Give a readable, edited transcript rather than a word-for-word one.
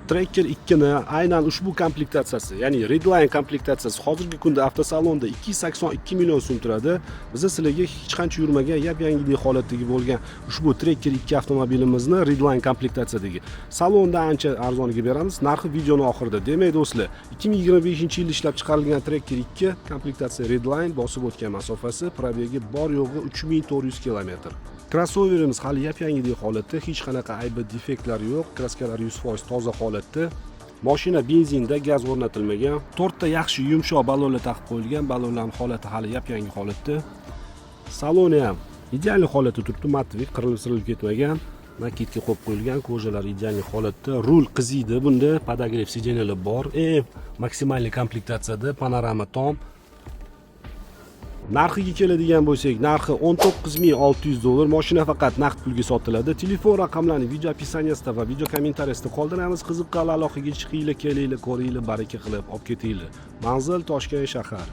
Tracker 2 ni aynan ushbu komplektatsiyasi, ya'ni Redline komplektatsiyasi hozirgi kunda avtosalonda 282 million so'm turadi. Biz sizlarga hech qancha yurmagan, yap-yangidek holatdagi bo'lgan ushbu Tracker 2 avtomobilimizni Redline komplektatsiyadagi salonda ancha arzoniga beramiz. Narxi videoning oxirida. Demak do'stlar, 2025-yilda ishlab chiqarilgan Tracker 2 komplektatsiya Redline bosib o'tgan masofasi probegi bor yo'g'i 3400 km. Crossoverimiz hali yap-yangidek holatda, hech qanaqa aybi, defektlar yo'q, kraskalari 100% toza holatda. Mashina benzinda, gaz o'rnatilmagan. 4 ta yaxshi yumshoq balonlar taqib qo'yilgan, balonlarning holati hali yap-yangi holatda. Saloni ham ideal holatda turibdi, matlik qirilib ketmagan. Naketga qo'yib qo'yilgan, ko'jalar ideal holatda. Rul qiziydi, bunda podogrev sideniyalar bor. Maksimal komplektatsiyada panorama tom. Narxiga keladigan bo'lsak, narxi $19,600. Mashina faqat naqd pulga sotiladi. Telefon raqamlarini video opisaniyasida va video kommentariyasida qoldiramiz. Qiziqqan aloqaga chiqinglar, kelinglar, ko'ringlar, baraka qilib olib ketinglar. Manzil Toshkent shahar.